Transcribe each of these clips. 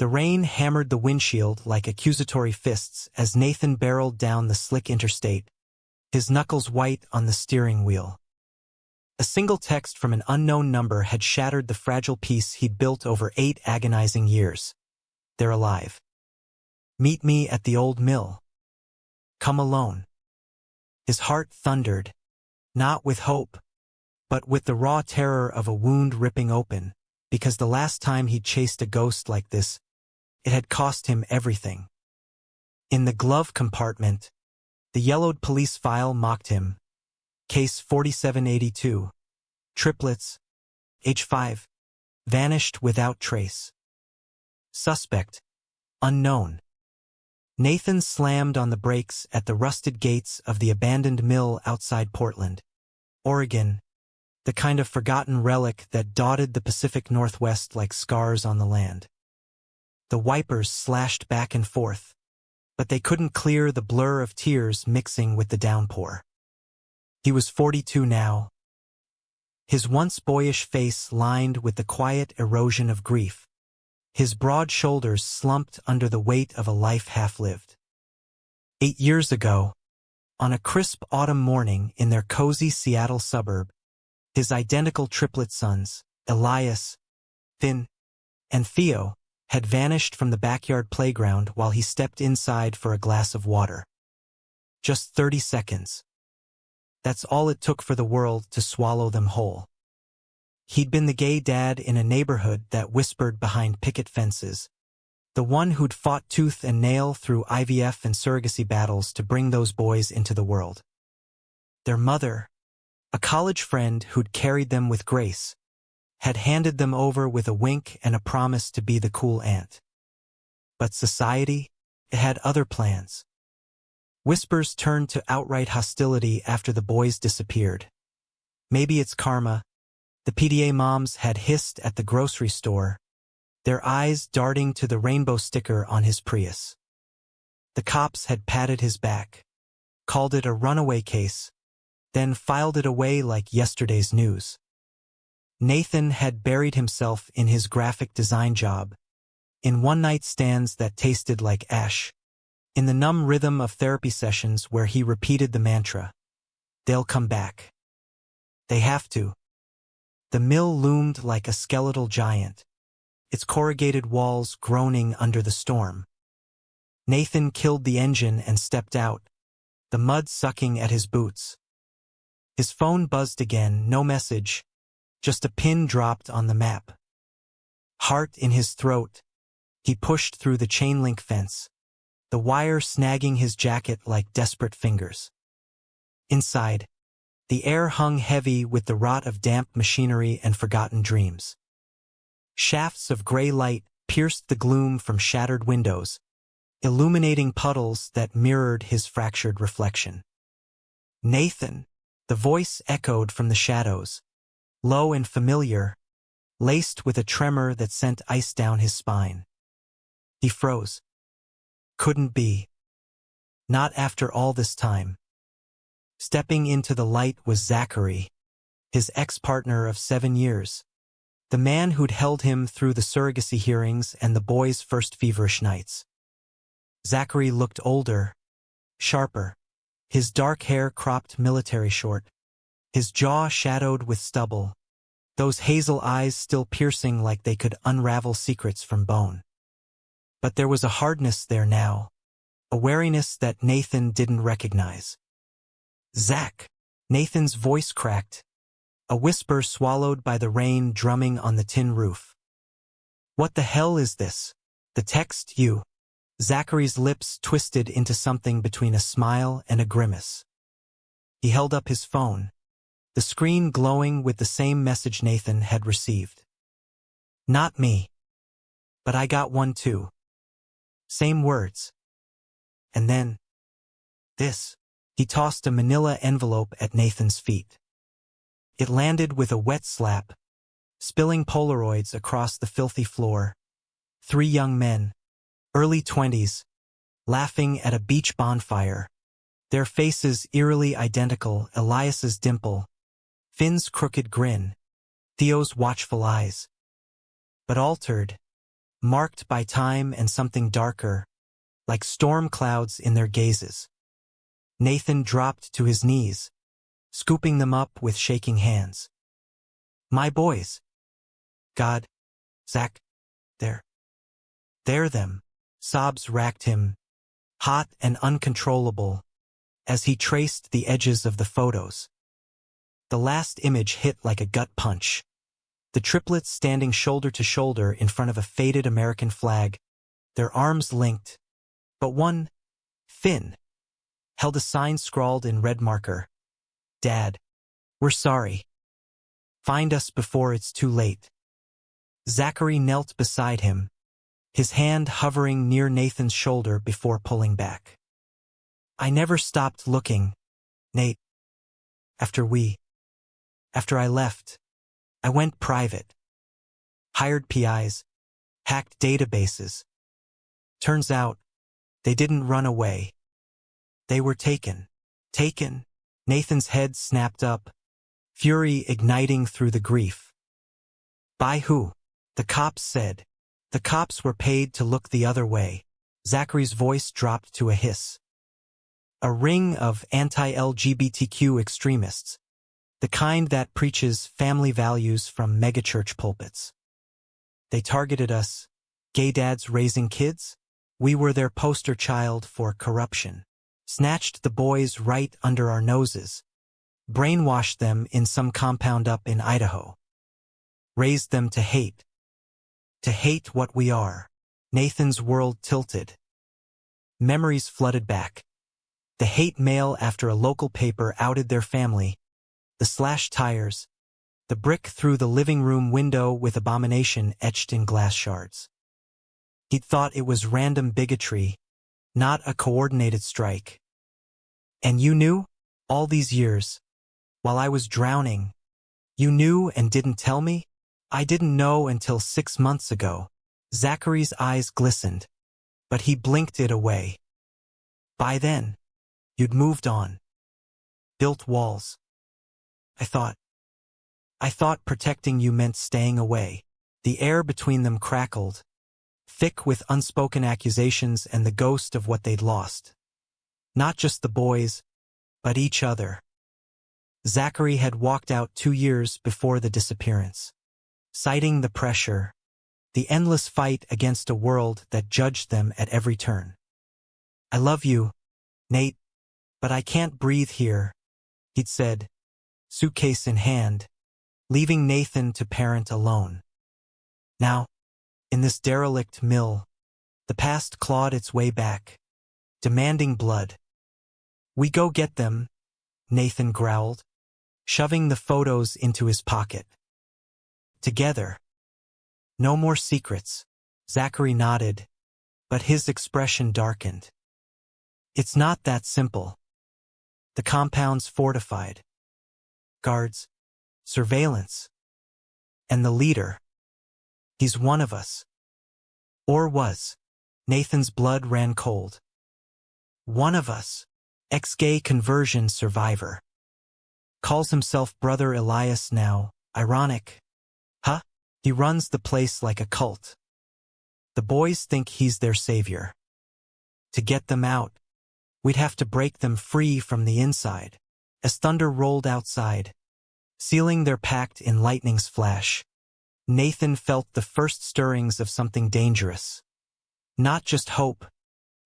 The rain hammered the windshield like accusatory fists as Nathan barreled down the slick interstate, his knuckles white on the steering wheel. A single text from an unknown number had shattered the fragile peace he'd built over 8 agonizing years. They're alive. Meet me at the old mill. Come alone. His heart thundered, not with hope, but with the raw terror of a wound ripping open, because the last time he'd chased a ghost like this, it had cost him everything. In the glove compartment, the yellowed police file mocked him. Case 4782. Triplets. Age 5. Vanished without trace. Suspect. Unknown. Nathan slammed on the brakes at the rusted gates of the abandoned mill outside Portland, Oregon, the kind of forgotten relic that dotted the Pacific Northwest like scars on the land. The wipers slashed back and forth, but they couldn't clear the blur of tears mixing with the downpour. He was 42 now. His once boyish face lined with the quiet erosion of grief. His broad shoulders slumped under the weight of a life half-lived. 8 years ago, on a crisp autumn morning in their cozy Seattle suburb, his identical triplet sons, Elias, Finn, and Theo, had vanished from the backyard playground while he stepped inside for a glass of water. Just 30 seconds. That's all it took for the world to swallow them whole. He'd been the gay dad in a neighborhood that whispered behind picket fences, the one who'd fought tooth and nail through IVF and surrogacy battles to bring those boys into the world. Their mother, a college friend who'd carried them with grace, had handed them over with a wink and a promise to be the cool aunt. But society, it had other plans. Whispers turned to outright hostility after the boys disappeared. Maybe it's karma, the PDA moms had hissed at the grocery store, their eyes darting to the rainbow sticker on his Prius. The cops had patted his back, called it a runaway case, then filed it away like yesterday's news. Nathan had buried himself in his graphic design job, in one-night stands that tasted like ash, in the numb rhythm of therapy sessions where he repeated the mantra, "They'll come back. They have to." The mill loomed like a skeletal giant, its corrugated walls groaning under the storm. Nathan killed the engine and stepped out, the mud sucking at his boots. His phone buzzed again, no message, just a pin dropped on the map. Heart in his throat, he pushed through the chain-link fence, the wire snagging his jacket like desperate fingers. Inside, the air hung heavy with the rot of damp machinery and forgotten dreams. Shafts of gray light pierced the gloom from shattered windows, illuminating puddles that mirrored his fractured reflection. "Nathan!" The voice echoed from the shadows, low and familiar, laced with a tremor that sent ice down his spine. He froze. Couldn't be. Not after all this time. Stepping into the light was Zachary, his ex-partner of 7 years, the man who'd held him through the surrogacy hearings and the boys' first feverish nights. Zachary looked older, sharper, his dark hair cropped military short, his jaw shadowed with stubble, those hazel eyes still piercing like they could unravel secrets from bone. But there was a hardness there now, a wariness that Nathan didn't recognize. "Zach!" Nathan's voice cracked, a whisper swallowed by the rain drumming on the tin roof. "What the hell is this? The text, you?" Zachary's lips twisted into something between a smile and a grimace. He held up his phone, the screen glowing with the same message Nathan had received. "Not me. But I got one too. Same words. And then, this." He tossed a manila envelope at Nathan's feet. It landed with a wet slap, spilling Polaroids across the filthy floor. 3 young men, early 20s, laughing at a beach bonfire, their faces eerily identical, Elias's dimple, Finn's crooked grin, Theo's watchful eyes. But altered, marked by time and something darker, like storm clouds in their gazes. Nathan dropped to his knees, scooping them up with shaking hands. My boys. God. Zach. They're them. Sobs racked him, hot and uncontrollable, as he traced the edges of the photos. The last image hit like a gut punch. The triplets standing shoulder to shoulder in front of a faded American flag, their arms linked, but one, Finn, held a sign scrawled in red marker. Dad, we're sorry. Find us before it's too late. Zachary knelt beside him, his hand hovering near Nathan's shoulder before pulling back. I never stopped looking, Nate. After I left, I went private. Hired PIs, hacked databases. Turns out, they didn't run away. They were taken. Taken. Nathan's head snapped up, fury igniting through the grief. By who? The cops said. The cops were paid to look the other way. Zachary's voice dropped to a hiss. A ring of anti-LGBTQ extremists, the kind that preaches family values from megachurch pulpits. They targeted us, gay dads raising kids. We were their poster child for corruption. Snatched the boys right under our noses. Brainwashed them in some compound up in Idaho. Raised them to hate. To hate what we are. Nathan's world tilted. Memories flooded back. The hate mail after a local paper outed their family. The slashed tires. The brick through the living room window with abomination etched in glass shards. He'd thought it was random bigotry, not a coordinated strike. And you knew? All these years. While I was drowning. You knew and didn't tell me? I didn't know until 6 months ago. Zachary's eyes glistened, but he blinked it away. By then, you'd moved on. Built walls. I thought protecting you meant staying away. The air between them crackled, thick with unspoken accusations and the ghost of what they'd lost. Not just the boys, but each other. Zachary had walked out 2 years before the disappearance, citing the pressure, the endless fight against a world that judged them at every turn. I love you, Nate, but I can't breathe here, he'd said, suitcase in hand, leaving Nathan to parent alone. Now, in this derelict mill, the past clawed its way back, demanding blood. We go get them, Nathan growled, shoving the photos into his pocket. Together. No more secrets, Zachary nodded, but his expression darkened. It's not that simple. The compound's fortified. Guards, surveillance. And the leader. He's one of us. Or was. Nathan's blood ran cold. One of us. Ex-gay conversion survivor. Calls himself Brother Elias now. Ironic. Huh? He runs the place like a cult. The boys think he's their savior. To get them out, we'd have to break them free from the inside. As thunder rolled outside, sealing their pact in lightning's flash, Nathan felt the first stirrings of something dangerous. Not just hope,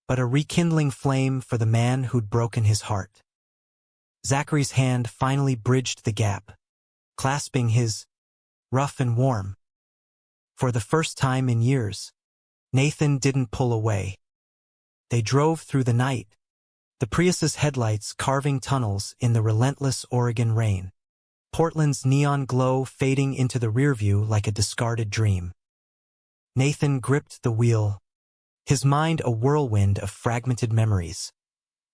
but a rekindling flame for the man who'd broken his heart. Zachary's hand finally bridged the gap, clasping his, rough and warm. For the first time in years, Nathan didn't pull away. They drove through the night, the Prius's headlights carving tunnels in the relentless Oregon rain, Portland's neon glow fading into the rearview like a discarded dream. Nathan gripped the wheel, his mind a whirlwind of fragmented memories.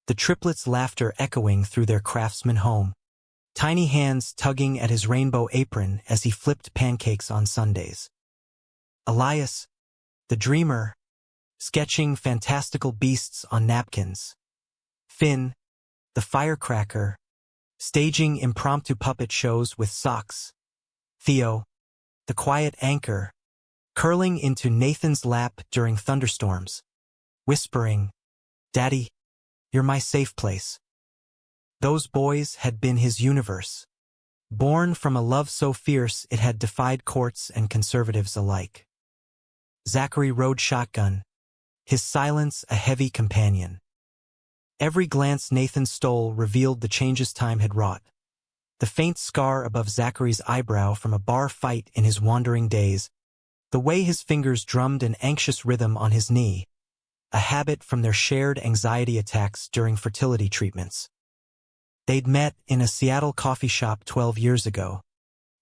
The triplets' laughter echoing through their craftsman home, tiny hands tugging at his rainbow apron as he flipped pancakes on Sundays. Elias, the dreamer, sketching fantastical beasts on napkins. Finn, the firecracker, staging impromptu puppet shows with socks. Theo, the quiet anchor, curling into Nathan's lap during thunderstorms, whispering, "Daddy, you're my safe place." Those boys had been his universe, born from a love so fierce it had defied courts and conservatives alike. Zachary rode shotgun, his silence a heavy companion. Every glance Nathan stole revealed the changes time had wrought. The faint scar above Zachary's eyebrow from a bar fight in his wandering days, the way his fingers drummed an anxious rhythm on his knee, a habit from their shared anxiety attacks during fertility treatments. They'd met in a Seattle coffee shop 12 years ago,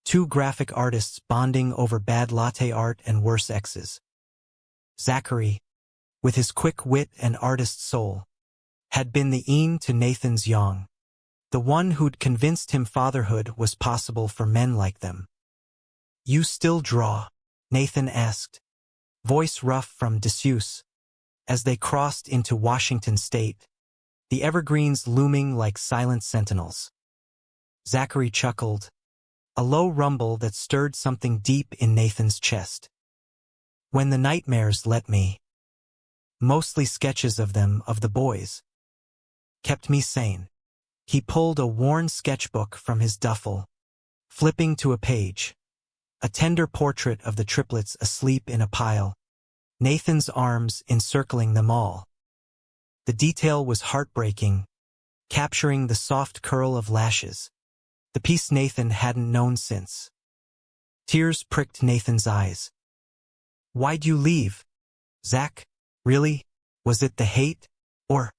two graphic artists bonding over bad latte art and worse exes. Zachary, with his quick wit and artist soul, had been the Ian to Nathan's Yang, the one who'd convinced him fatherhood was possible for men like them. "You still draw?" Nathan asked, voice rough from disuse, as they crossed into Washington State, the evergreens looming like silent sentinels. Zachary chuckled, a low rumble that stirred something deep in Nathan's chest. "When the nightmares let me. Mostly sketches of them, of the boys. Kept me sane." He pulled a worn sketchbook from his duffel, flipping to a page. A tender portrait of the triplets asleep in a pile, Nathan's arms encircling them all. The detail was heartbreaking, capturing the soft curl of lashes, the peace Nathan hadn't known since. Tears pricked Nathan's eyes. "Why'd you leave? Zach, really? Was it the hate? Or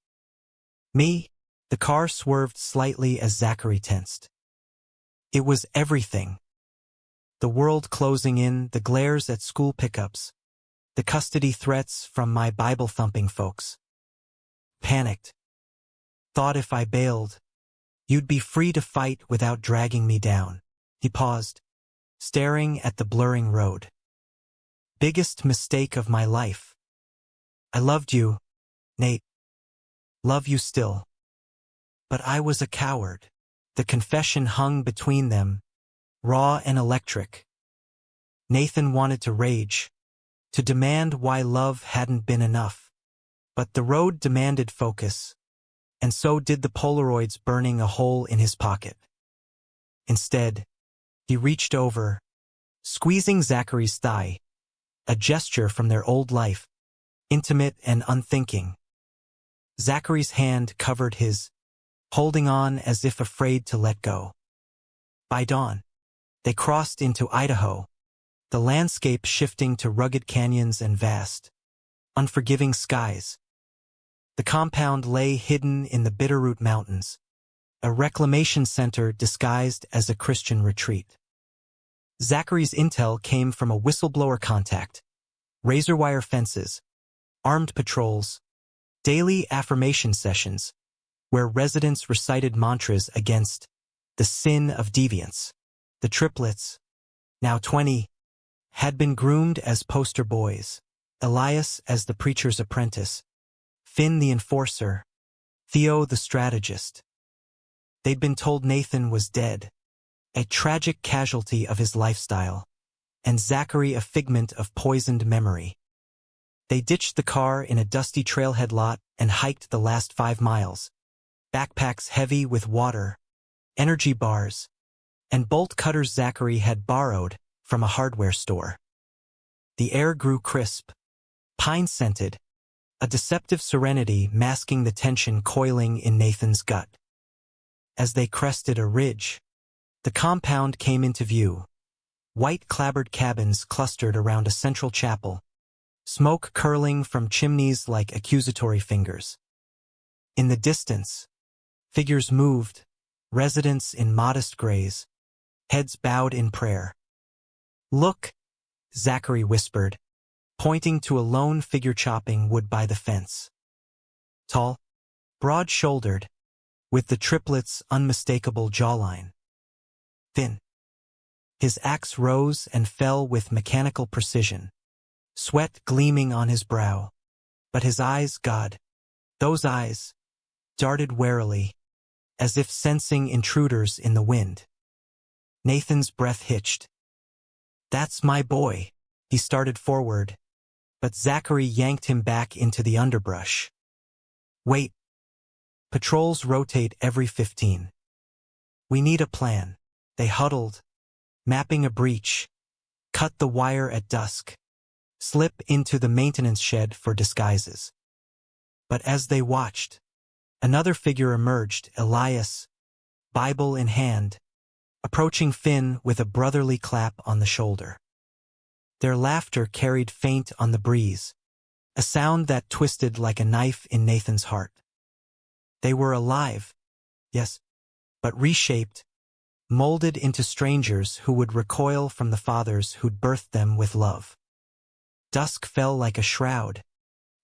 me?" The car swerved slightly as Zachary tensed. "It was everything. The world closing in, the glares at school pickups, the custody threats from my Bible-thumping folks. Panicked. Thought if I bailed, you'd be free to fight without dragging me down." He paused, staring at the blurring road. "Biggest mistake of my life. I loved you, Nate. Love you still. But I was a coward." The confession hung between them, raw and electric. Nathan wanted to rage, to demand why love hadn't been enough. But the road demanded focus, and so did the Polaroids burning a hole in his pocket. Instead, he reached over, squeezing Zachary's thigh, a gesture from their old life, intimate and unthinking. Zachary's hand covered his, holding on as if afraid to let go. By dawn, they crossed into Idaho, the landscape shifting to rugged canyons and vast, unforgiving skies. The compound lay hidden in the Bitterroot Mountains, a reclamation center disguised as a Christian retreat. Zachary's intel came from a whistleblower contact, razor wire fences, armed patrols, daily affirmation sessions, where residents recited mantras against the sin of deviance. The triplets, now 20, had been groomed as poster boys, Elias as the preacher's apprentice, Finn the enforcer, Theo the strategist. They'd been told Nathan was dead, a tragic casualty of his lifestyle, and Zachary a figment of poisoned memory. They ditched the car in a dusty trailhead lot and hiked the last 5 miles, backpacks heavy with water, energy bars, and bolt cutters Zachary had borrowed from a hardware store. The air grew crisp, pine-scented, a deceptive serenity masking the tension coiling in Nathan's gut. As they crested a ridge, the compound came into view, white clapboard cabins clustered around a central chapel, smoke curling from chimneys like accusatory fingers. In the distance, figures moved, residents in modest grays, heads bowed in prayer. "Look," Zachary whispered, pointing to a lone figure chopping wood by the fence. Tall, broad-shouldered, with the triplets' unmistakable jawline. Thin. His axe rose and fell with mechanical precision, sweat gleaming on his brow. But his eyes, God, those eyes, darted warily, as if sensing intruders in the wind. Nathan's breath hitched. "That's my boy," He started forward, but Zachary yanked him back into the underbrush. Wait. Patrols rotate every 15. We need a plan. They huddled, mapping a breach, cut the wire at dusk, slip into the maintenance shed for disguises. But as they watched, another figure emerged, Elias, Bible in hand, approaching Finn with a brotherly clap on the shoulder. Their laughter carried faint on the breeze, a sound that twisted like a knife in Nathan's heart. They were alive, yes, but reshaped, molded into strangers who would recoil from the fathers who'd birthed them with love. Dusk fell like a shroud,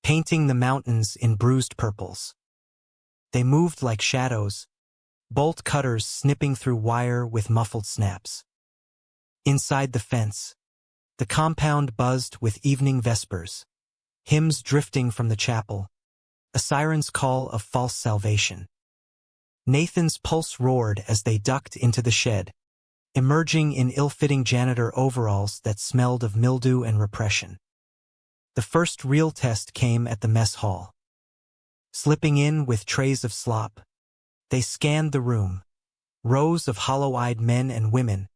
painting the mountains in bruised purples. They moved like shadows, bolt cutters snipping through wire with muffled snaps. Inside the fence, the compound buzzed with evening vespers, hymns drifting from the chapel, a siren's call of false salvation. Nathan's pulse roared as they ducked into the shed, emerging in ill-fitting janitor overalls that smelled of mildew and repression. The first real test came at the mess hall. Slipping in with trays of slop, they scanned the room, rows of hollow-eyed men and women,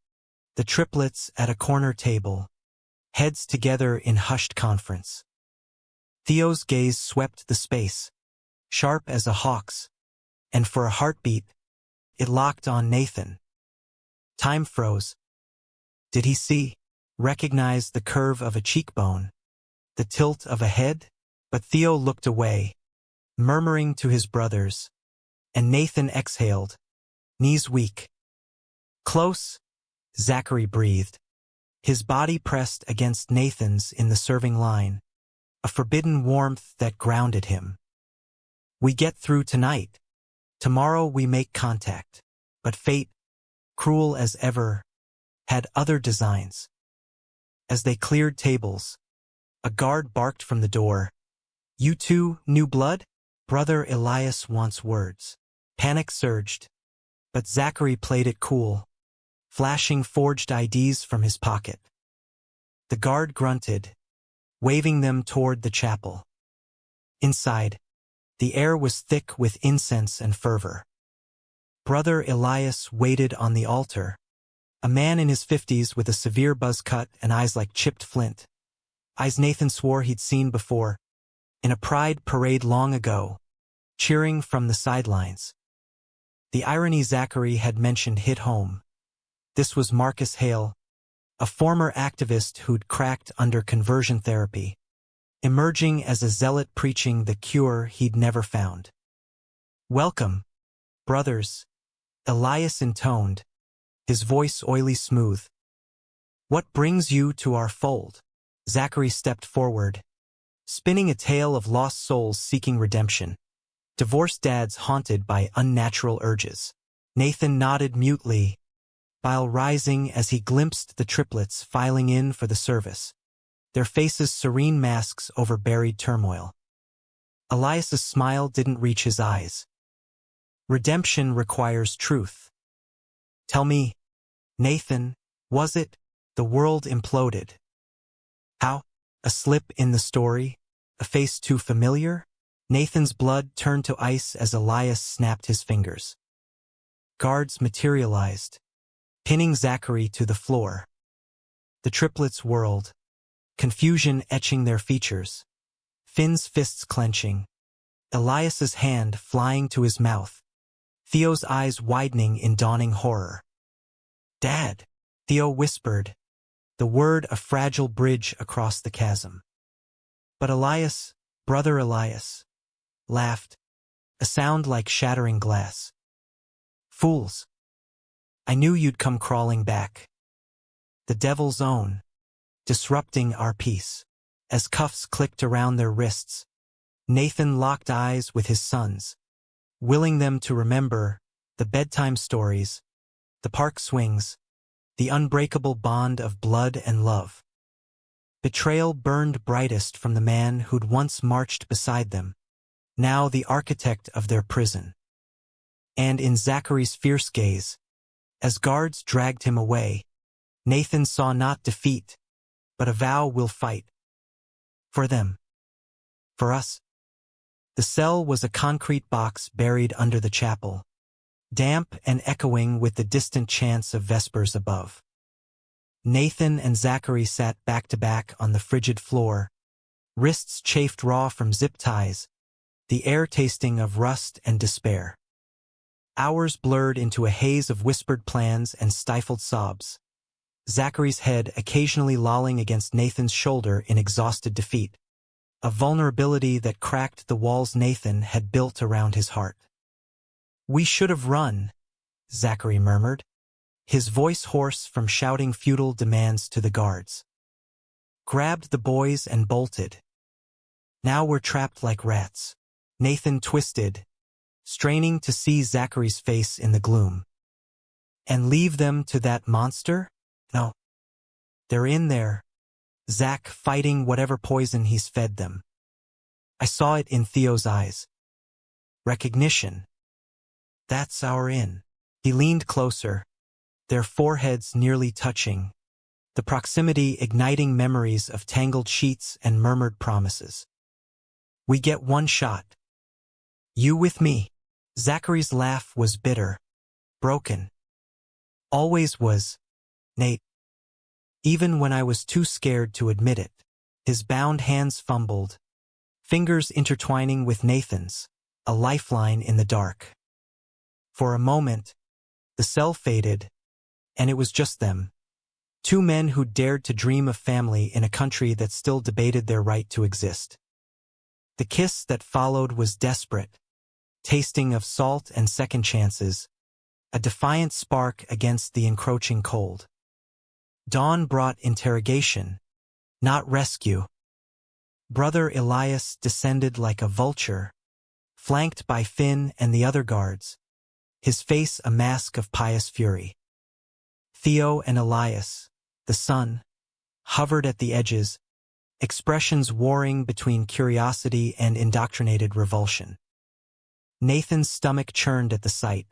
the triplets at a corner table, heads together in hushed conference. Theo's gaze swept the space, sharp as a hawk's, and for a heartbeat, it locked on Nathan. Time froze. Did he recognize the curve of a cheekbone, the tilt of a head? But Theo looked away, murmuring to his brothers, and Nathan exhaled, knees weak. Close, Zachary breathed, his body pressed against Nathan's in the serving line, a forbidden warmth that grounded him. We get through tonight. Tomorrow we make contact. But fate, cruel as ever, had other designs. As they cleared tables, a guard barked from the door. You two, new blood? Brother Elias wants words. Panic surged, but Zachary played it cool, flashing forged IDs from his pocket. The guard grunted, waving them toward the chapel. Inside, the air was thick with incense and fervor. Brother Elias waited on the altar, a man in his 50s with a severe buzz cut and eyes like chipped flint. Eyes Nathan swore he'd seen before, in a pride parade long ago, cheering from the sidelines. The irony Zachary had mentioned hit home. This was Marcus Hale, a former activist who'd cracked under conversion therapy, emerging as a zealot preaching the cure he'd never found. Welcome, brothers, Elias intoned, his voice oily smooth. What brings you to our fold? Zachary stepped forward, spinning a tale of lost souls seeking redemption, divorced dads haunted by unnatural urges. Nathan nodded mutely, bile rising as he glimpsed the triplets filing in for the service, their faces serene masks over buried turmoil. Elias's smile didn't reach his eyes. Redemption requires truth. Tell me, Nathan, was it? The world imploded. How? A slip in the story? A face too familiar? Nathan's blood turned to ice as Elias snapped his fingers. Guards materialized, pinning Zachary to the floor. The triplets whirled, confusion etching their features, Finn's fists clenching, Elias's hand flying to his mouth, Theo's eyes widening in dawning horror. Dad, Theo whispered, the word a fragile bridge across the chasm. But Elias, brother Elias, laughed, a sound like shattering glass. Fools. I knew you'd come crawling back. The devil's own, disrupting our peace. As cuffs clicked around their wrists, Nathan locked eyes with his sons, willing them to remember the bedtime stories, the park swings, the unbreakable bond of blood and love. Betrayal burned brightest from the man who'd once marched beside them, now the architect of their prison. And in Zachary's fierce gaze, as guards dragged him away, Nathan saw not defeat, but a vow we'll fight. For them. For us. The cell was a concrete box buried under the chapel, damp and echoing with the distant chants of vespers above. Nathan and Zachary sat back to back on the frigid floor, wrists chafed raw from zip ties, the air tasting of rust and despair. Hours blurred into a haze of whispered plans and stifled sobs, Zachary's head occasionally lolling against Nathan's shoulder in exhausted defeat, a vulnerability that cracked the walls Nathan had built around his heart. "We should have run," Zachary murmured, his voice hoarse from shouting futile demands to the guards. "Grabbed the boys and bolted. Now we're trapped like rats." Nathan twisted, straining to see Zachary's face in the gloom. "And leave them to that monster? No. They're in there. Zach fighting whatever poison he's fed them." I saw it in Theo's eyes. Recognition. "That's our in." He leaned closer, their foreheads nearly touching, the proximity igniting memories of tangled sheets and murmured promises. "We get one shot. You with me." Zachary's laugh was bitter, broken. "Always was, Nate. Even when I was too scared to admit it." His bound hands fumbled, fingers intertwining with Nathan's, a lifeline in the dark. For a moment, the cell faded, and it was just them. Two men who dared to dream of family in a country that still debated their right to exist. The kiss that followed was desperate, tasting of salt and second chances, a defiant spark against the encroaching cold. Dawn brought interrogation, not rescue. Brother Elias descended like a vulture, flanked by Finn and the other guards, his face a mask of pious fury. Theo and Elias, the son, hovered at the edges, expressions warring between curiosity and indoctrinated revulsion. Nathan's stomach churned at the sight.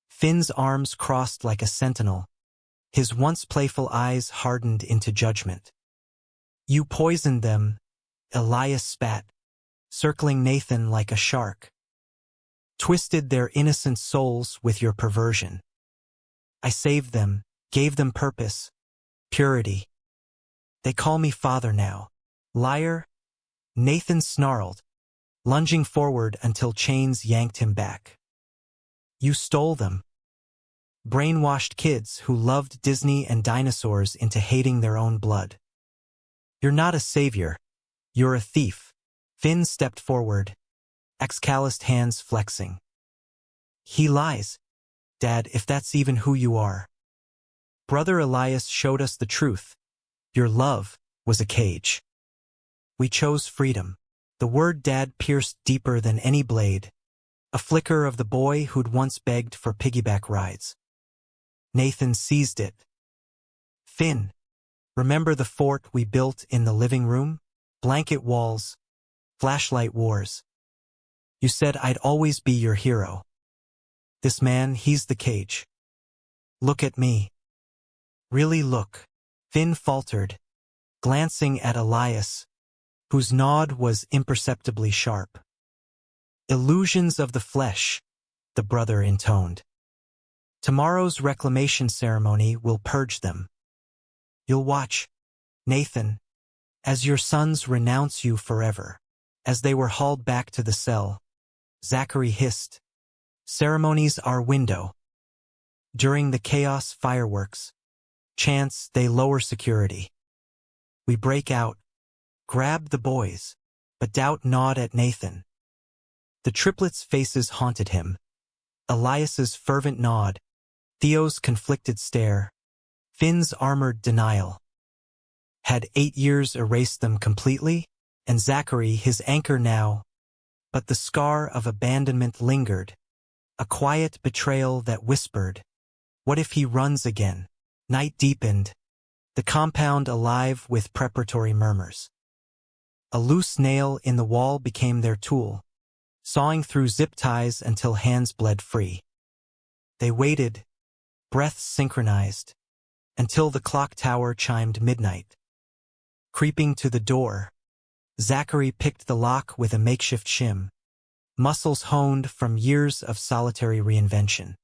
Finn's arms crossed like a sentinel, his once playful eyes hardened into judgment. "You poisoned them," Elias spat, circling Nathan like a shark. "Twisted their innocent souls with your perversion. I saved them, gave them purpose, purity. They call me father now." "Liar," Nathan snarled, lunging forward until chains yanked him back. "You stole them. Brainwashed kids who loved Disney and dinosaurs into hating their own blood. You're not a savior. You're a thief." Finn stepped forward, ex-calloused hands flexing. "He lies, Dad, if that's even who you are. Brother Elias showed us the truth. Your love was a cage. We chose freedom." The word Dad pierced deeper than any blade, a flicker of the boy who'd once begged for piggyback rides. Nathan seized it. "Finn, remember the fort we built in the living room? Blanket walls, flashlight wars. You said I'd always be your hero. This man, he's the cage. Look at me. Really look." Finn faltered, glancing at Elias, whose nod was imperceptibly sharp. "Illusions of the flesh," the brother intoned. "Tomorrow's reclamation ceremony will purge them. You'll watch, Nathan, as your sons renounce you forever." As they were hauled back to the cell, Zachary hissed, "Ceremonies are window. During the chaos fireworks, chants they lower security. We break out, grab the boys, but doubt gnawed at Nathan." The triplets' faces haunted him. Elias's fervent nod, Theo's conflicted stare, Finn's armored denial. Had 8 years erased them completely? And Zachary, his anchor now, but the scar of abandonment lingered, a quiet betrayal that whispered, "What if he runs again?" Night deepened, the compound alive with preparatory murmurs. A loose nail in the wall became their tool, sawing through zip ties until hands bled free. They waited, breaths synchronized, until the clock tower chimed midnight. Creeping to the door, Zachary picked the lock with a makeshift shim, muscles honed from years of solitary reinvention.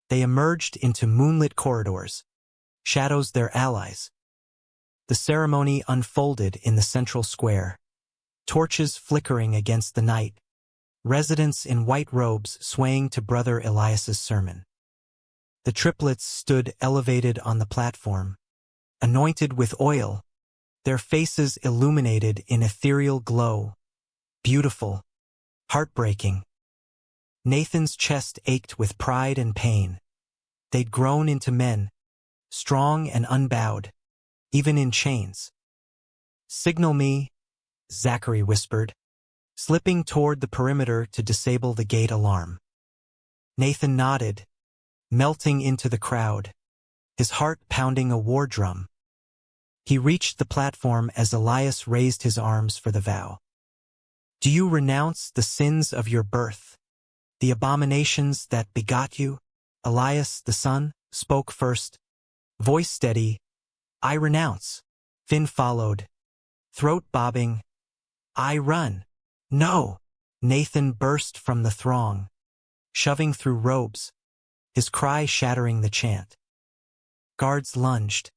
They emerged into moonlit corridors, shadows their allies. The ceremony unfolded in the central square, torches flickering against the night, residents in white robes swaying to Brother Elias's sermon. The triplets stood elevated on the platform, anointed with oil, their faces illuminated in ethereal glow, beautiful, heartbreaking. Nathan's chest ached with pride and pain. They'd grown into men, strong and unbowed, even in chains. "Signal me," Zachary whispered, slipping toward the perimeter to disable the gate alarm. Nathan nodded, melting into the crowd, his heart pounding a war drum. He reached the platform as Elias raised his arms for the vow. "Do you renounce the sins of your birth, the abominations that begot you?" Elias, the son, spoke first, voice steady. "I renounce." Finn followed, throat bobbing. "I run." "No!" Nathan burst from the throng, shoving through robes, his cry shattering the chant. Guards lunged,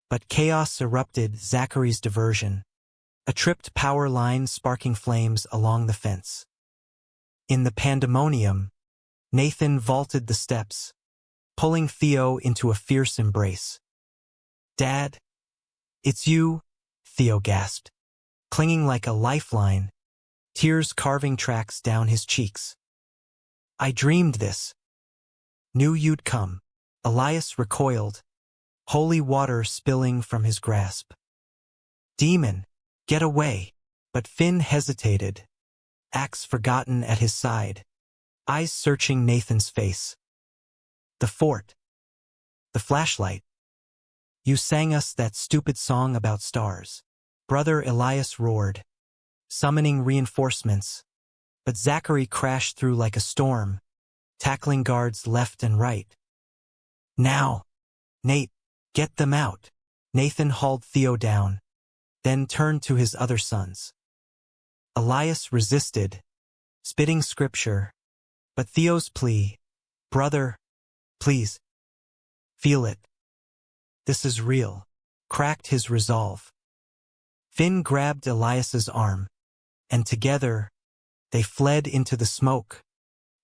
but chaos erupted. Zachary's diversion, a tripped power line sparking flames along the fence. In the pandemonium, Nathan vaulted the steps, pulling Theo into a fierce embrace. "Dad, it's you," Theo gasped, clinging like a lifeline, tears carving tracks down his cheeks. "I dreamed this. Knew you'd come." Elias recoiled, holy water spilling from his grasp. "Demon, get away." But Finn hesitated, axe forgotten at his side, eyes searching Nathan's face. "The fort. The flashlight. You sang us that stupid song about stars." Brother Elias roared, summoning reinforcements, but Zachary crashed through like a storm, tackling guards left and right. "Now, Nate, get them out." Nathan hauled Theo down, then turned to his other sons. Elias resisted, spitting scripture, but Theo's plea, "Brother, please, feel it. This is real," cracked his resolve. Finn grabbed Elias's arm, and together, they fled into the smoke,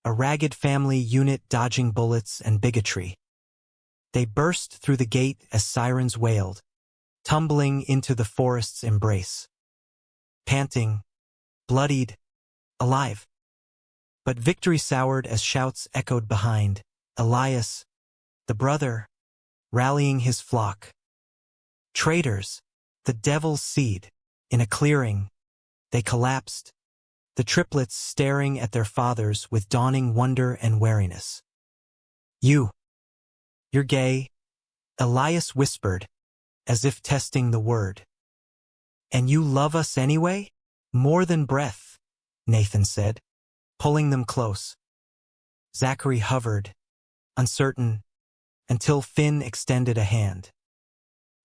a ragged family unit dodging bullets and bigotry. They burst through the gate as sirens wailed, tumbling into the forest's embrace. Panting, bloodied, alive. But victory soured as shouts echoed behind. Elias, the brother, rallying his flock. "Traitors, the devil's seed." In a clearing, they collapsed, the triplets staring at their fathers with dawning wonder and wariness. You're gay," Elias whispered, as if testing the word. "And you love us anyway?" "More than breath," Nathan said, pulling them close. Zachary hovered, uncertain, until Finn extended a hand.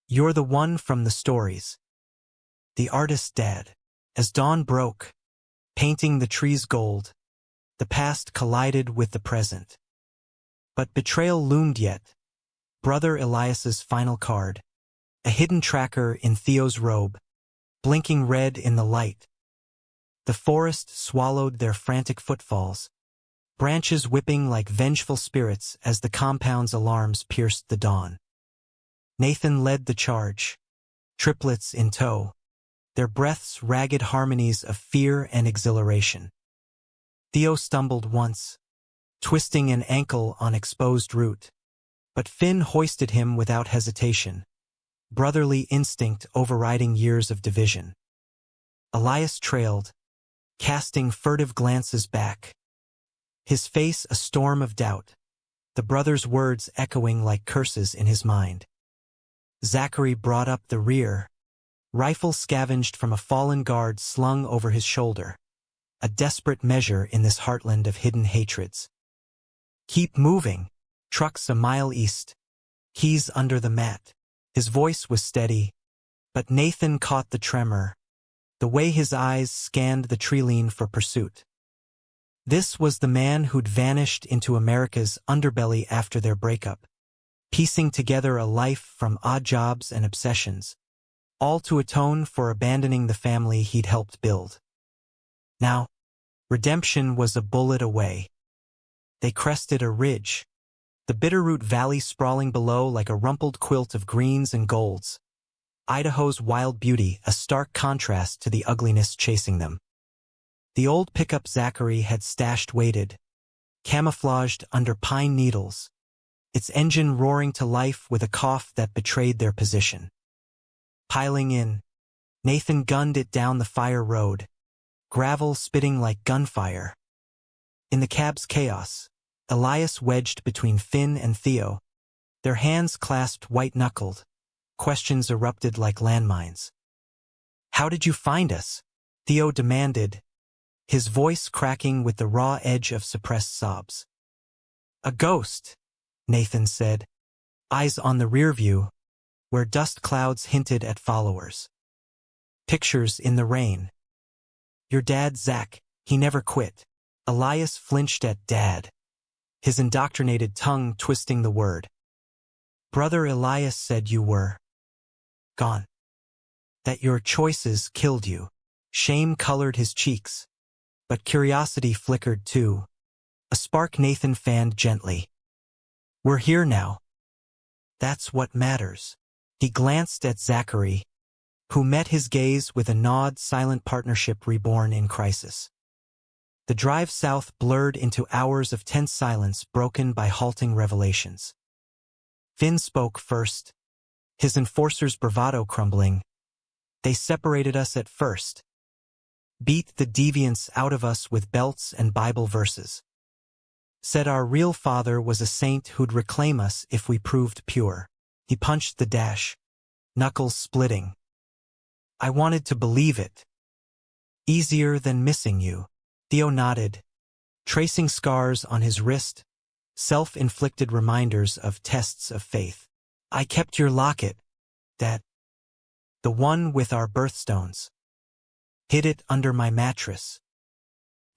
"You're the one from the stories. The artist dad." As dawn broke, painting the trees gold, the past collided with the present. But betrayal loomed yet. Brother Elias's final card, a hidden tracker in Theo's robe, blinking red in the light. The forest swallowed their frantic footfalls, branches whipping like vengeful spirits as the compound's alarms pierced the dawn. Nathan led the charge, triplets in tow, their breaths ragged harmonies of fear and exhilaration. Theo stumbled once, twisting an ankle on exposed root, but Finn hoisted him without hesitation, brotherly instinct overriding years of division. Elias trailed, casting furtive glances back, his face a storm of doubt, the brother's words echoing like curses in his mind. Zachary brought up the rear, rifle scavenged from a fallen guard slung over his shoulder, a desperate measure in this heartland of hidden hatreds. "Keep moving," trucks a mile east, keys under the mat. His voice was steady, But Nathan caught the tremor, the way his eyes scanned the treeline for pursuit. This was the man who'd vanished into America's underbelly after their breakup, piecing together a life from odd jobs and obsessions, all to atone for abandoning the family he'd helped build. Now, redemption was a bullet away. They crested a ridge, the Bitterroot Valley sprawling below like a rumpled quilt of greens and golds, Idaho's wild beauty a stark contrast to the ugliness chasing them. The old pickup Zachary had stashed waited, camouflaged under pine needles, its engine roaring to life with a cough that betrayed their position. Piling in, Nathan gunned it down the fire road, gravel spitting like gunfire. In the cab's chaos, Elias wedged between Finn and Theo, their hands clasped white-knuckled. Questions erupted like landmines. "How did you find us?" Theo demanded, his voice cracking with the raw edge of suppressed sobs. "A ghost," Nathan said, eyes on the rear view, where dust clouds hinted at followers. "Pictures in the rain. Your dad, Zach, he never quit." Elias flinched at dad, his indoctrinated tongue twisting the word. "Brother Elias said you were gone. That your choices killed you." Shame colored his cheeks, but curiosity flickered too, a spark Nathan fanned gently. "We're here now. That's what matters." He glanced at Zachary, who met his gaze with a nod, silent partnership reborn in crisis. The drive south blurred into hours of tense silence broken by halting revelations. Finn spoke first, his enforcer's bravado crumbling. "They separated us at first. Beat the deviance out of us with belts and Bible verses. Said our real father was a saint who'd reclaim us if we proved pure." He punched the dash, knuckles splitting. "I wanted to believe it. Easier than missing you." Theo nodded, tracing scars on his wrist, self-inflicted reminders of tests of faith. "I kept your locket, Dad. The one with our birthstones. Hid it under my mattress.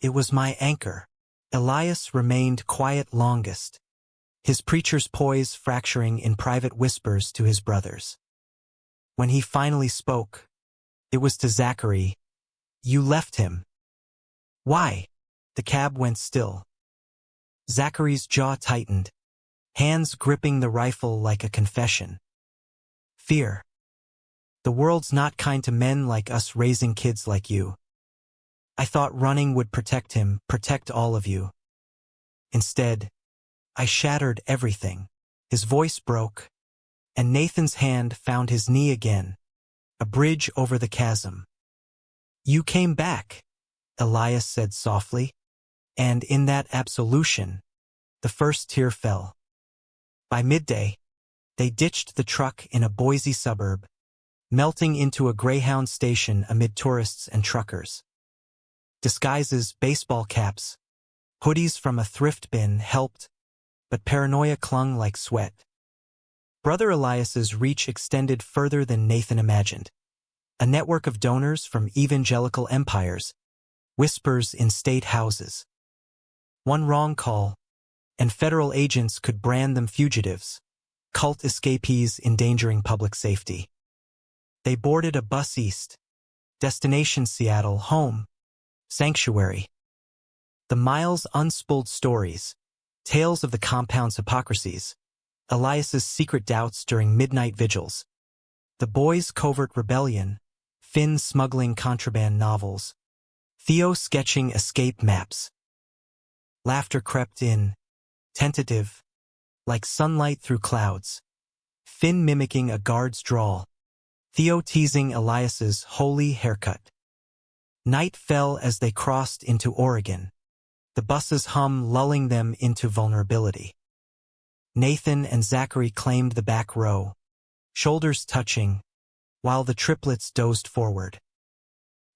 It was my anchor." Elias remained quiet longest, his preacher's poise fracturing in private whispers to his brothers. When he finally spoke, it was to Zachary. "You left him." "Why?" The cab went still. Zachary's jaw tightened, hands gripping the rifle like a confession. "Fear. The world's not kind to men like us raising kids like you. I thought running would protect him, protect all of you. Instead, I shattered everything." His voice broke, and Nathan's hand found his knee again, a bridge over the chasm. "You came back," Elias said softly, and in that absolution, the first tear fell. By midday, they ditched the truck in a Boise suburb, melting into a Greyhound station amid tourists and truckers. Disguises, baseball caps, hoodies from a thrift bin helped, but paranoia clung like sweat. Brother Elias's reach extended further than Nathan imagined. A network of donors from evangelical empires, whispers in state houses. One wrong call, and federal agents could brand them fugitives, cult escapees endangering public safety. They boarded a bus east, destination Seattle, home, sanctuary. The miles unspooled stories, tales of the compound's hypocrisies, Elias's secret doubts during midnight vigils, the boys' covert rebellion, Finn smuggling contraband novels, Theo sketching escape maps. Laughter crept in, tentative, like sunlight through clouds, Finn mimicking a guard's drawl, Theo teasing Elias's holy haircut. Night fell as they crossed into Oregon, the bus's hum lulling them into vulnerability. Nathan and Zachary claimed the back row, shoulders touching, while the triplets dozed forward.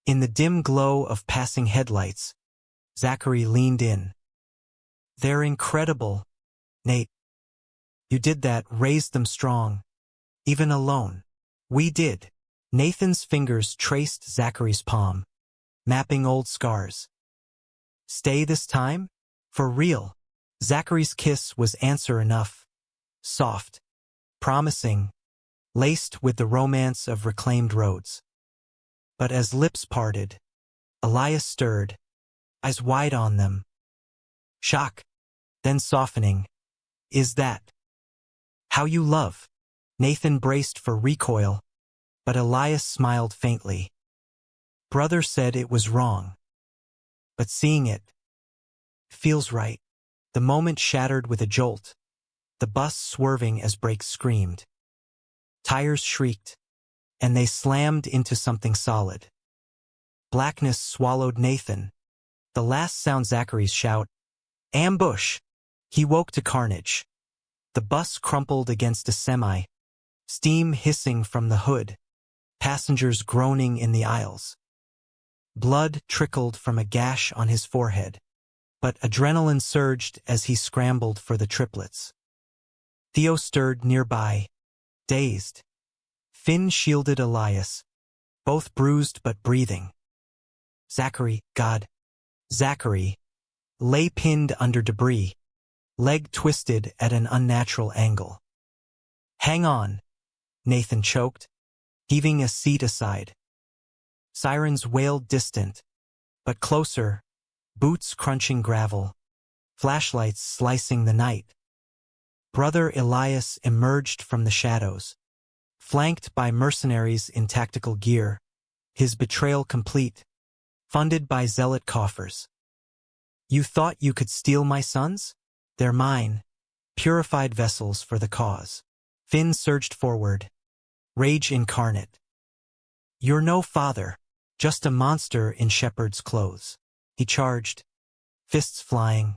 In the dim glow of passing headlights, Zachary leaned in. "They're incredible, Nate. You did that, raised them strong, even alone." "We did," Nathan's fingers traced Zachary's palm, mapping old scars. Stay this time? For real. Zachary's kiss was answer enough. Soft, promising, laced with the romance of reclaimed roads. But as lips parted, Elias stirred, eyes wide on them. Shock, then softening. Is that how you love? Nathan braced for recoil, but Elias smiled faintly. Brother said it was wrong. But seeing it feels right. The moment shattered with a jolt, the bus swerving as brakes screamed. Tires shrieked, and they slammed into something solid. Blackness swallowed Nathan. The last sound Zachary's shout, "Ambush!" He woke to carnage. The bus crumpled against a semi, steam hissing from the hood, passengers groaning in the aisles. Blood trickled from a gash on his forehead, but adrenaline surged as he scrambled for the triplets. Theo stirred nearby, dazed. Finn shielded Elias, both bruised but breathing. Zachary, God. Zachary lay pinned under debris, leg twisted at an unnatural angle. Hang on, Nathan choked, heaving a seat aside. Sirens wailed distant, but closer, boots crunching gravel, flashlights slicing the night. Brother Elias emerged from the shadows, flanked by mercenaries in tactical gear, his betrayal complete, funded by zealot coffers. You thought you could steal my sons? They're mine, purified vessels for the cause. Finn surged forward, rage incarnate. You're no father, just a monster in shepherd's clothes. He charged, fists flying,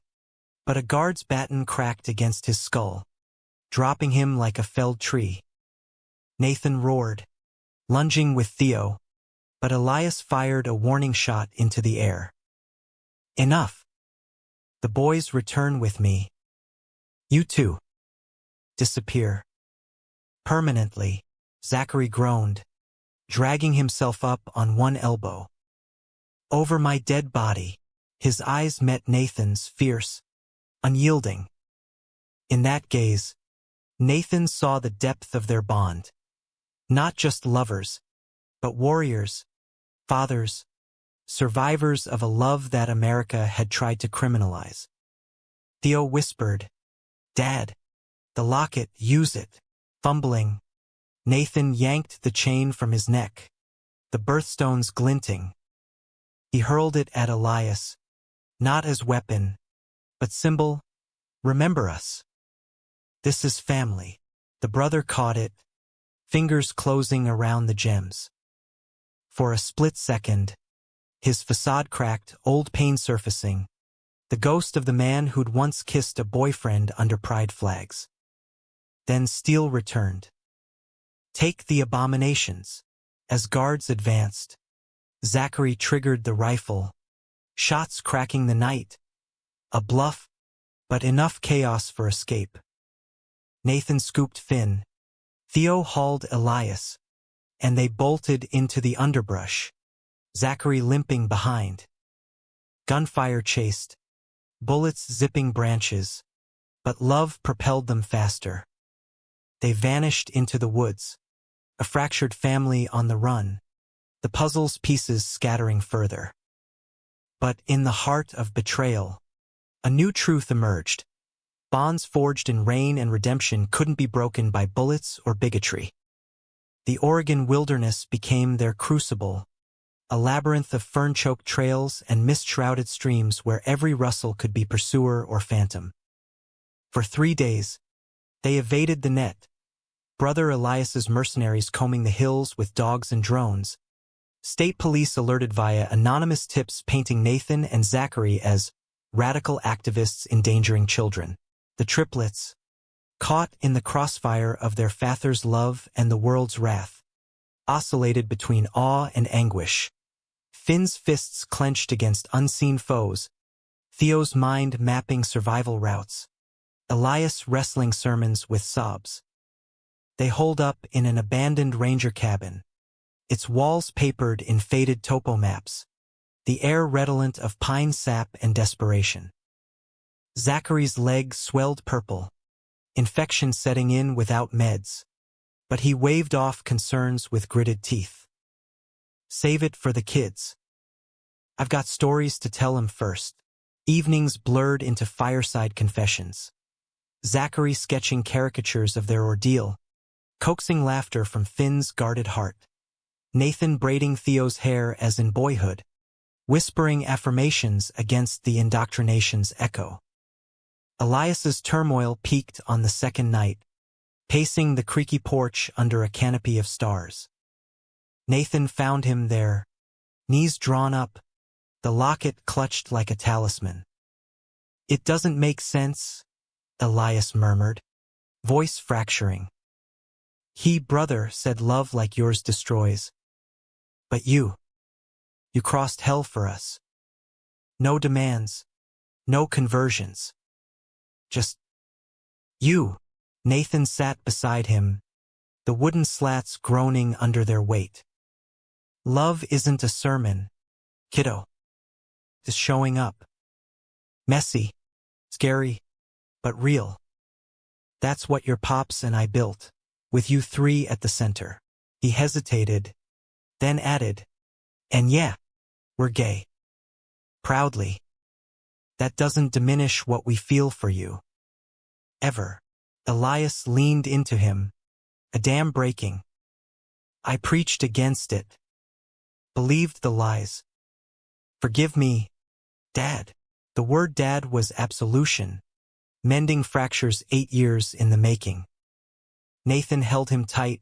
but a guard's baton cracked against his skull, dropping him like a felled tree. Nathan roared, lunging with Theo, but Elias fired a warning shot into the air. Enough. The boys return with me. You too. Disappear. Permanently, Zachary groaned, dragging himself up on one elbow. Over my dead body, his eyes met Nathan's, fierce, unyielding. In that gaze, Nathan saw the depth of their bond. Not just lovers, but warriors, fathers, survivors of a love that America had tried to criminalize. Theo whispered, Dad, the locket, use it. Fumbling, Nathan yanked the chain from his neck, the birthstones glinting. He hurled it at Elias, not as weapon, but symbol, remember us. This is family. The brother caught it, fingers closing around the gems. For a split second, his facade cracked, old pain surfacing, the ghost of the man who'd once kissed a boyfriend under pride flags. Then steel returned. Take the abominations. As guards advanced, Zachary triggered the rifle, shots cracking the night. A bluff, but enough chaos for escape. Nathan scooped Finn. Theo hauled Elias, and they bolted into the underbrush, Zachary limping behind. Gunfire chased, bullets zipping branches, but love propelled them faster. They vanished into the woods, a fractured family on the run, the puzzle's pieces scattering further. But in the heart of betrayal, a new truth emerged. Bonds forged in rain and redemption couldn't be broken by bullets or bigotry. The Oregon wilderness became their crucible, a labyrinth of fern-choked trails and mist-shrouded streams where every rustle could be pursuer or phantom. For 3 days, they evaded the net, Brother Elias's mercenaries combing the hills with dogs and drones. State police alerted via anonymous tips painting Nathan and Zachary as radical activists endangering children. The triplets, caught in the crossfire of their father's love and the world's wrath, oscillated between awe and anguish. Finn's fists clenched against unseen foes, Theo's mind mapping survival routes, Elias wrestling sermons with sobs. They holed up in an abandoned ranger cabin, its walls papered in faded topo maps, the air redolent of pine sap and desperation. Zachary's leg swelled purple, infection setting in without meds, but he waved off concerns with gritted teeth. Save it for the kids. I've got stories to tell 'em first. Evenings blurred into fireside confessions. Zachary sketching caricatures of their ordeal, coaxing laughter from Finn's guarded heart. Nathan braiding Theo's hair as in boyhood, whispering affirmations against the indoctrination's echo. Elias's turmoil peaked on the second night, pacing the creaky porch under a canopy of stars. Nathan found him there, knees drawn up, the locket clutched like a talisman. "It doesn't make sense," Elias murmured, voice fracturing. "Brother said love like yours destroys. But you crossed hell for us. No demands, no conversions. Just you." Nathan sat beside him, the wooden slats groaning under their weight. "Love isn't a sermon, kiddo. It's showing up. Messy, scary, but real. That's what your pops and I built, with you three at the center." He hesitated, then added, "And yeah, we're gay. Proudly. That doesn't diminish what we feel for you. Ever." Elias leaned into him, a dam breaking. "I preached against it. Believed the lies. Forgive me, Dad." The word dad was absolution, mending fractures 8 years in the making. Nathan held him tight,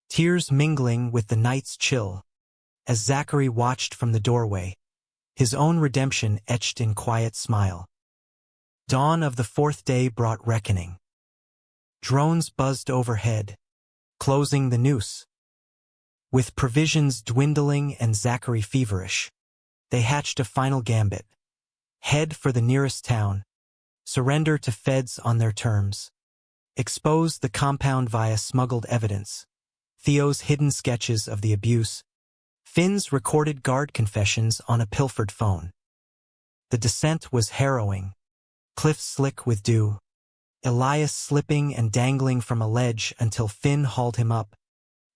tears mingling with the night's chill, as Zachary watched from the doorway, his own redemption etched in quiet smile. Dawn of the fourth day brought reckoning. Drones buzzed overhead, closing the noose. With provisions dwindling and Zachary feverish, they hatched a final gambit. Head for the nearest town, surrender to feds on their terms, expose the compound via smuggled evidence, Theo's hidden sketches of the abuse, Finn's recorded guard confessions on a pilfered phone. The descent was harrowing, cliffs slick with dew, Elias slipping and dangling from a ledge until Finn hauled him up,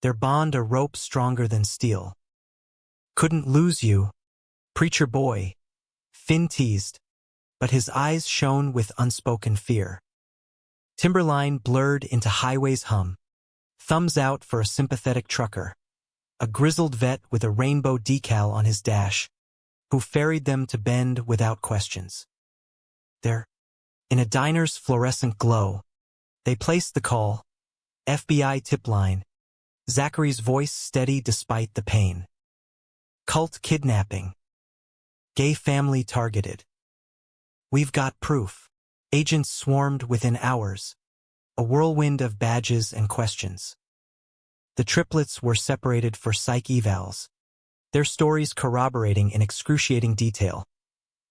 their bond a rope stronger than steel. "Couldn't lose you, preacher boy," Finn teased, but his eyes shone with unspoken fear. Timberline blurred into highway's hum, thumbs out for a sympathetic trucker, a grizzled vet with a rainbow decal on his dash, who ferried them to Bend without questions. There, in a diner's fluorescent glow, they placed the call, FBI tip line, Zachary's voice steady despite the pain. "Cult kidnapping. Gay family targeted. We've got proof." Agents swarmed within hours, a whirlwind of badges and questions. The triplets were separated for psych evals, their stories corroborating in excruciating detail.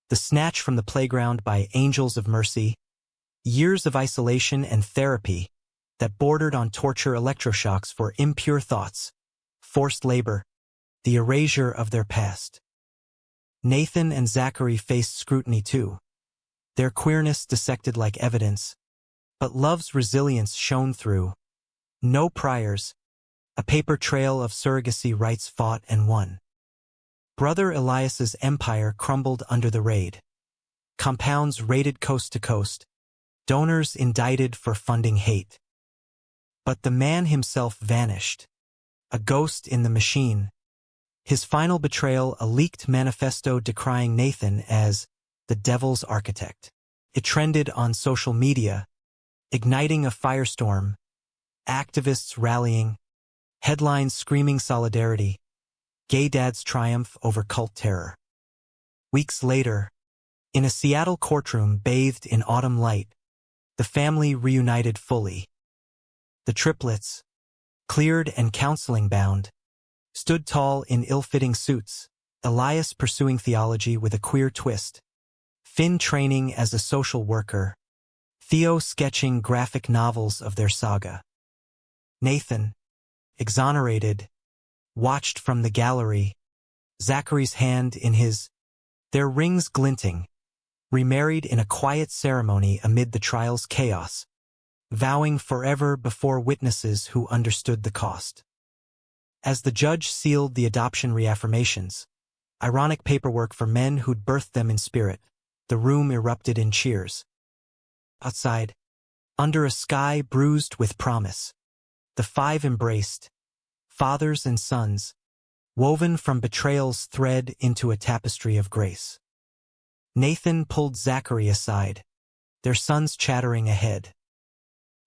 The snatch from the playground by Angels of Mercy, years of isolation and therapy that bordered on torture, electroshocks for impure thoughts, forced labor, the erasure of their past. Nathan and Zachary faced scrutiny too, their queerness dissected like evidence, but love's resilience shone through. No priors, a paper trail of surrogacy rights fought and won. Brother Elias's empire crumbled under the raid. Compounds raided coast to coast, donors indicted for funding hate. But the man himself vanished, a ghost in the machine. His final betrayal, a leaked manifesto decrying Nathan as the devil's architect. It trended on social media, igniting a firestorm, activists rallying, headlines screaming solidarity, gay dad's triumph over cult terror. Weeks later, in a Seattle courtroom bathed in autumn light, the family reunited fully. The triplets, cleared and counseling bound, stood tall in ill-fitting suits, Elias pursuing theology with a queer twist, Finn training as a social worker, Theo sketching graphic novels of their saga. Nathan, exonerated, watched from the gallery, Zachary's hand in his, their rings glinting, remarried in a quiet ceremony amid the trial's chaos, vowing forever before witnesses who understood the cost. As the judge sealed the adoption reaffirmations, ironic paperwork for men who'd birthed them in spirit, the room erupted in cheers. Outside, under a sky bruised with promise, the five embraced, fathers and sons, woven from betrayal's thread into a tapestry of grace. Nathan pulled Zachary aside, their sons chattering ahead.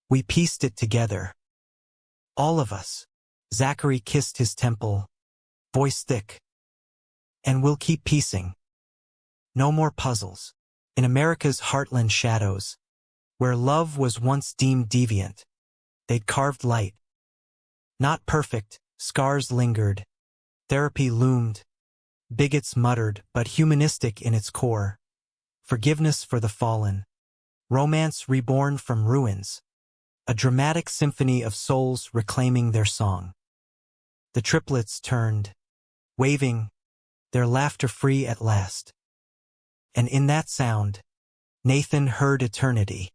We pieced it together. All of us. Zachary kissed his temple, voice thick. And we'll keep piecing. No more puzzles. In America's heartland shadows, where love was once deemed deviant, they'd carved light. Not perfect, scars lingered. Therapy loomed. Bigots muttered, but humanistic in its core. Forgiveness for the fallen. Romance reborn from ruins. A dramatic symphony of souls reclaiming their song. The triplets turned, waving, their laughter free at last. And in that sound, Nathan heard eternity.